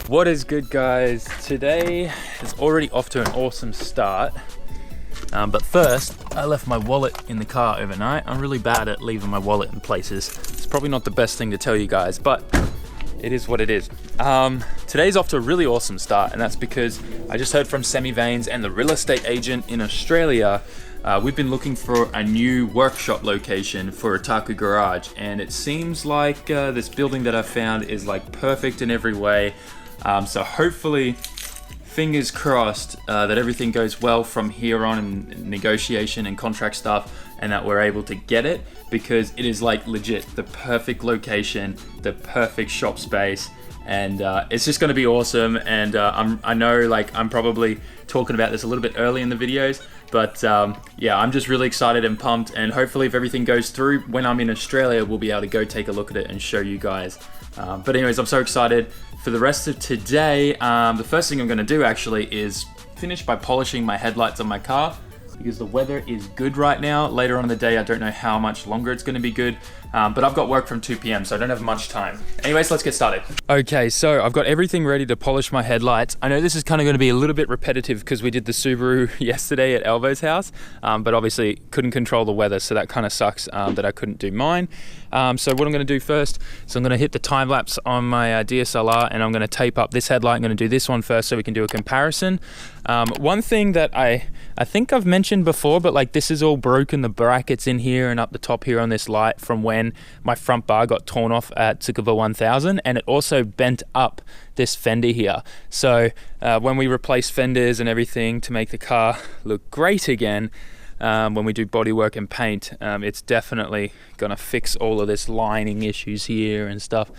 What is good, guys? Today is already off to an awesome start. But first, I left my wallet in the car overnight. I'm really bad at leaving my wallet in places. It's probably not the best thing to tell you guys, but it is what it is. Today's off to a really awesome start, and that's because I just heard from Semi Vanes and the real estate agent in Australia. We've been looking for a new workshop location for Otaku Garage, and it seems like this building that I found is like perfect in every way. So hopefully, fingers crossed, that everything goes well from here on in negotiation and contract stuff, and that we're able to get it, because it is like legit the perfect location, the perfect shop space, and it's just going to be awesome. And I know like I'm probably talking about this a little bit early in the videos, but yeah, I'm just really excited and pumped, and hopefully if everything goes through, when I'm in Australia, we'll be able to go take a look at it and show you guys. But anyways, I'm so excited. For the rest of today, the first thing I'm going to do actually is finish by polishing my headlights on my car, because the weather is good right now. Later on in the day, I don't know how much longer it's going to be good, but I've got work from 2 p.m, so I don't have much time. Anyways, let's get started. Okay, so I've got everything ready to polish my headlights. I know this is kind of going to be a little bit repetitive because we did the Subaru yesterday at Elvo's house, but obviously couldn't control the weather, so that kind of sucks that I couldn't do mine. So what I'm going to do first is I'm going to hit the time lapse on my DSLR, and I'm going to tape up this headlight. I'm going to do this one first so we can do a comparison. One thing that I think I've mentioned before, but like this is all broken, the brackets in here and up the top here on this light, from when my front bar got torn off at Tsukuba 1000, and it also bent up this fender here. So when we replace fenders and everything to make the car look great again, when we do bodywork and paint, it's definitely gonna fix all of this lining issues here and stuff.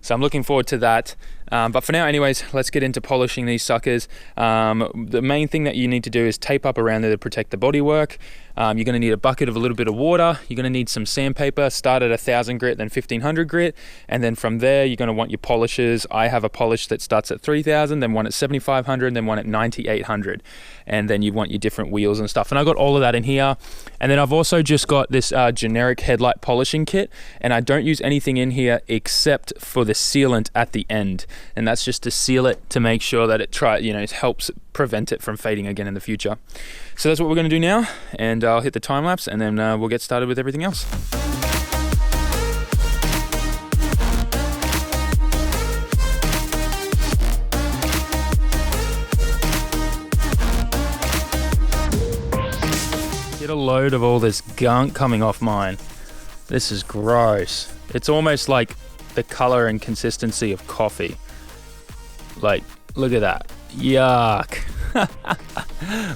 So I'm looking forward to that. But for now, anyways, let's get into polishing these suckers. The main thing that you need to do is tape up around there to protect the bodywork. You're going to need a bucket of a little bit of water. You're going to need some sandpaper. Start at 1000 grit, then 1500 grit, and then from there you're going to want your polishes. I have a polish that starts at 3000, then one at 7500, then one at 9800, and then you want your different wheels and stuff. And I got all of that in here. And then I've also just got this generic headlight polishing kit, and I don't use anything in here except for the sealant at the end, and that's just to seal it to make sure that it helps prevent it from fading again in the future. So that's what we're going to do now, and I'll hit the time lapse, and then we'll get started with everything else. Get a load of all this gunk coming off mine. This is gross. It's almost like the color and consistency of coffee. Like, look at that. Yuck.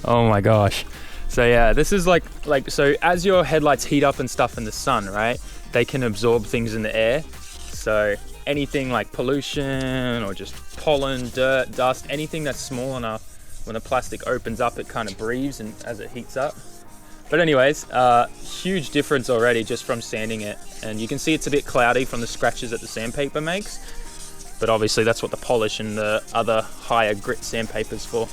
Oh my gosh. So yeah, this is like so as your headlights heat up and stuff in the sun, right, they can absorb things in the air. So anything like pollution or just pollen, dirt, dust, anything that's small enough, when the plastic opens up, it kind of breathes and as it heats up. But anyways, huge difference already just from sanding it. And you can see it's a bit cloudy from the scratches that the sandpaper makes. But obviously that's what the polish and the other higher grit sandpaper is for.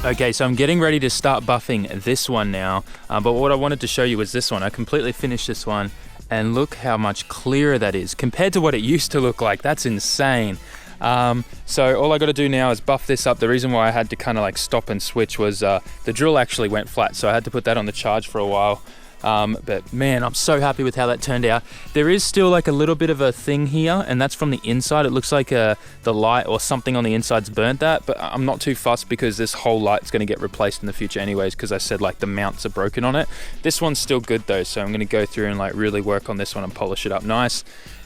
Okay, so I'm getting ready to start buffing this one now, but what I wanted to show you was this one. I completely finished this one, and look how much clearer that is compared to what it used to look like. That's insane. So all I got to do now is buff this up. The reason why I had to kind of like stop and switch was the drill actually went flat, so I had to put that on the charge for a while. But man, I'm so happy with how that turned out. There is still like a little bit of a thing here, and that's from the inside. It looks like the light or something on the inside's burnt that, but I'm not too fussed because this whole light's going to get replaced in the future anyways, because I said like the mounts are broken on it. This one's still good though, so I'm going to go through and like really work on this one and polish it up nice.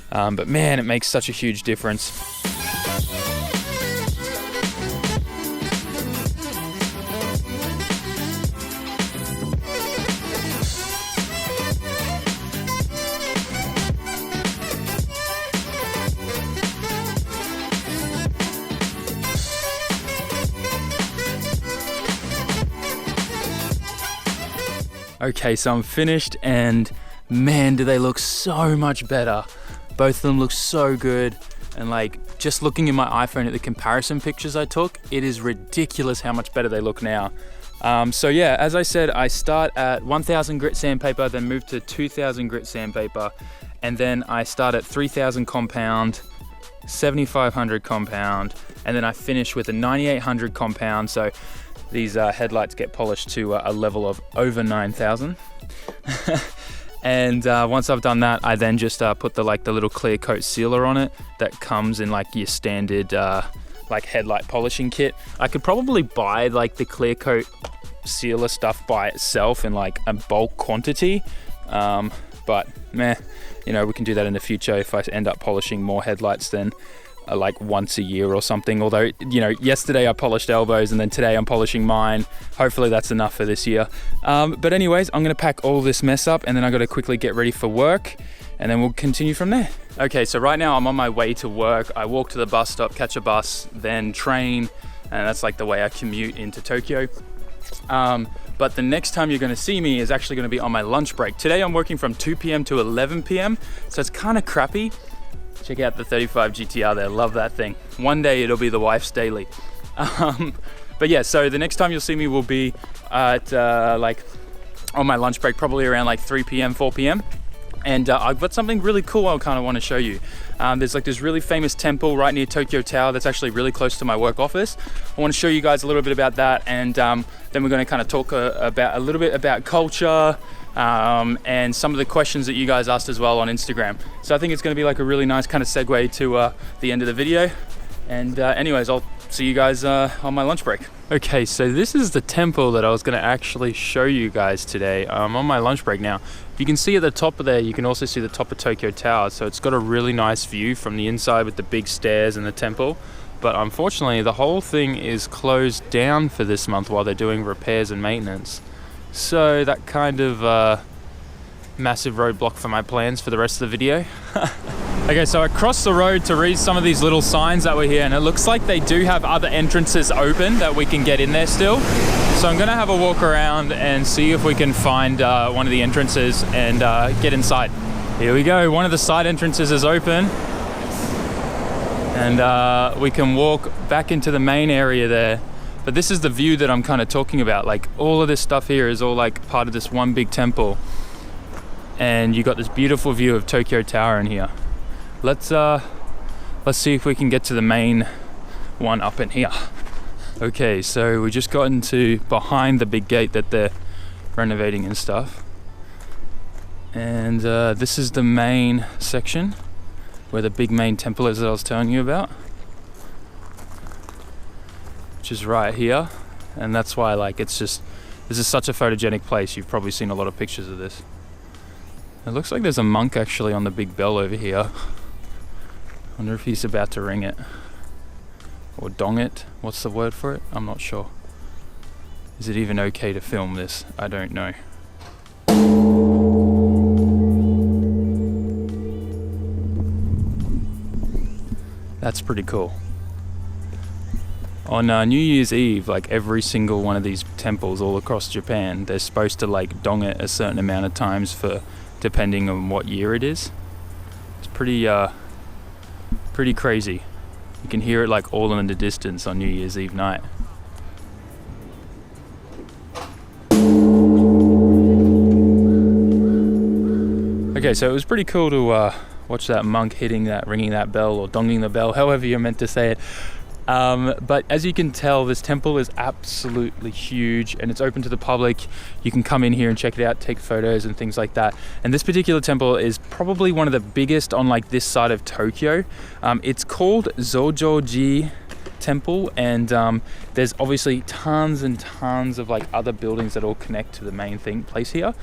But man, it makes such a huge difference. Okay, so I'm finished, and man, do they look so much better. Both of them look so good, and like just looking in my iPhone at the comparison pictures I took, it is ridiculous how much better they look now. So yeah, as I said, I start at 1000 grit sandpaper, then move to 2000 grit sandpaper, and then I start at 3000 compound, 7500 compound, and then I finish with a 9800 compound. So these headlights get polished to a level of over 9000. And once I've done that, I then just put the little clear coat sealer on it that comes in like your standard like headlight polishing kit. I could probably buy like the clear coat sealer stuff by itself in like a bulk quantity, but meh, you know, we can do that in the future if I end up polishing more headlights than like once a year or something. Although, you know, yesterday I polished elbows and then today I'm polishing mine. Hopefully that's enough for this year. But anyways, I'm gonna pack all this mess up and then I gotta quickly get ready for work, and then we'll continue from there. Okay, so right now I'm on my way to work. I walk to the bus stop, catch a bus, then train, and that's like the way I commute into Tokyo. But the next time you're gonna see me is actually gonna be on my lunch break. Today I'm working from 2 p.m. to 11 p.m. So it's kind of crappy. Check out the 35 GTR there, love that thing. One day it'll be the wife's daily. But yeah, so the next time you'll see me will be at like on my lunch break, probably around like 3 p.m., 4 p.m. And I've got something really cool I kind of want to show you. There's like this really famous temple right near Tokyo Tower that's actually really close to my work office. I want to show you guys a little bit about that, and then we're going to kind of talk about a little bit about culture, and some of the questions that you guys asked as well on Instagram. So I think it's going to be like a really nice kind of segue to the end of the video. And anyways, I'll see you guys on my lunch break. Okay, so this is the temple that I was going to actually show you guys today. I'm on my lunch break now. You can see at the top of there, you can also see the top of Tokyo Tower. So it's got a really nice view from the inside with the big stairs and the temple. But unfortunately, the whole thing is closed down for this month while they're doing repairs and maintenance. So that kind of massive roadblock for my plans for the rest of the video. Okay, so I crossed the road to read some of these little signs that were here, and it looks like they do have other entrances open that we can get in there still. So I'm gonna have a walk around and see if we can find one of the entrances and get inside. Here we go, one of the side entrances is open. And we can walk back into the main area there. But this is the view that I'm kind of talking about. Like all of this stuff here is all like part of this one big temple. And you got this beautiful view of Tokyo Tower in here. Let's see if we can get to the main one up in here. Okay, so we just got into behind the big gate that they're renovating and stuff. And this is the main section where the big main temple is that I was telling you about, which is right here. And that's why like this is such a photogenic place. You've probably seen a lot of pictures of this. It looks like there's a monk actually on the big bell over here. I wonder if he's about to ring it or dong it. What's the word for it? I'm not sure. Is it even okay to film this? I don't know. That's pretty cool. On New Year's Eve, like every single one of these temples all across Japan, they're supposed to like dong it a certain amount of times for depending on what year it is. It's pretty crazy. You can hear it like all in the distance on New Year's Eve night. Okay, so it was pretty cool to watch that monk ringing that bell, or donging the bell, however you're meant to say it. But as you can tell, this temple is absolutely huge and it's open to the public. You can come in here and check it out, take photos and things like that. And this particular temple is probably one of the biggest on like this side of Tokyo. It's called Zojoji Temple, and there's obviously tons and tons of like other buildings that all connect to the main place here.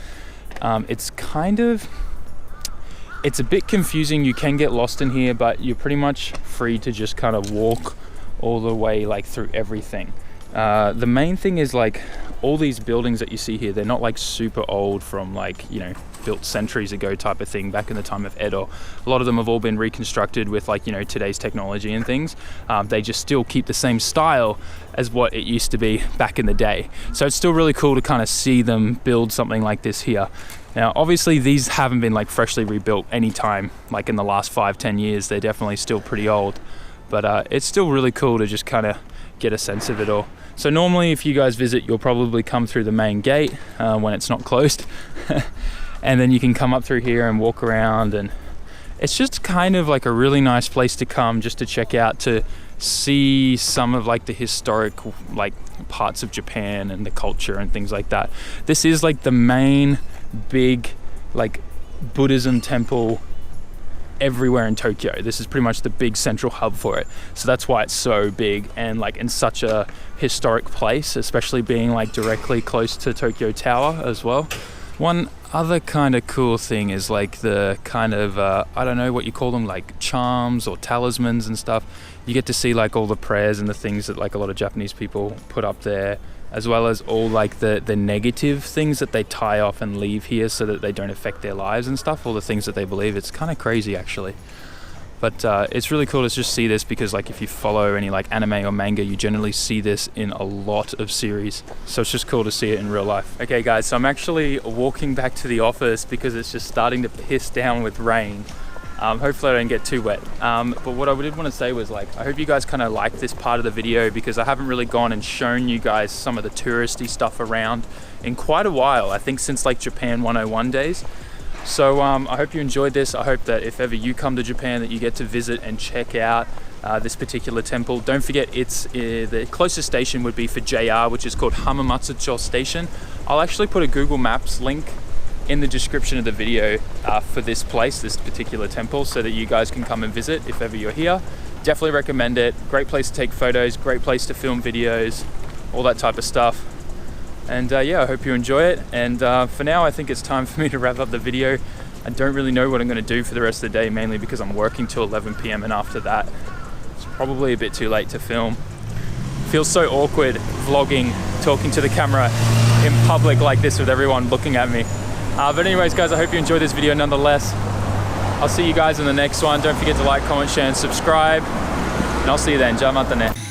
It's a bit confusing. You can get lost in here, but you're pretty much free to just kind of walk all the way like through everything. The main thing is like all these buildings that you see here, they're not like super old from like, you know, built centuries ago type of thing back in the time of Edo. A lot of them have all been reconstructed with like, you know, today's technology and things. They just still keep the same style as what it used to be back in the day. So it's still really cool to kind of see them build something like this here. Now, obviously these haven't been like freshly rebuilt anytime, like in the last 5-10 years. They're definitely still pretty old, but it's still really cool to just kind of get a sense of it all. So normally if you guys visit, you'll probably come through the main gate when it's not closed. And then you can come up through here and walk around, and it's just kind of like a really nice place to come just to check out, to see some of like the historic like parts of Japan and the culture and things like that. This is like the main big like Buddhism temple everywhere in Tokyo. This is pretty much the big central hub for it. So that's why it's so big and like in such a historic place, especially being like directly close to Tokyo Tower as well. One other kind of cool thing is like the kind of, I don't know what you call them, like charms or talismans and stuff. You get to see like all the prayers and the things that like a lot of Japanese people put up there, as well as all like the negative things that they tie off and leave here so that they don't affect their lives and stuff, all the things that they believe. It's kind of crazy actually. But it's really cool to just see this, because like if you follow any like anime or manga, you generally see this in a lot of series. So it's just cool to see it in real life. Okay guys, so I'm actually walking back to the office because it's just starting to piss down with rain. Hopefully I don't get too wet. But what I did want to say was like, I hope you guys kind of like this part of the video, because I haven't really gone and shown you guys some of the touristy stuff around in quite a while. I think since like Japan 101 days. So I hope you enjoyed this. I hope that if ever you come to Japan that you get to visit and check out this particular temple. Don't forget, it's the closest station would be for JR, which is called Hamamatsucho Station. I'll actually put a Google Maps link in the description of the video for this place, this particular temple, so that you guys can come and visit if ever you're here. Definitely recommend it. Great place to take photos, great place to film videos, all that type of stuff. And yeah, I hope you enjoy it. And for now, I think it's time for me to wrap up the video. I don't really know what I'm going to do for the rest of the day, mainly because I'm working till 11 p.m. and after that, it's probably a bit too late to film. Feels so awkward vlogging, talking to the camera in public like this with everyone looking at me. But anyways, guys, I hope you enjoyed this video nonetheless. I'll see you guys in the next one. Don't forget to like, comment, share, and subscribe. And I'll see you then. Ja mata ne.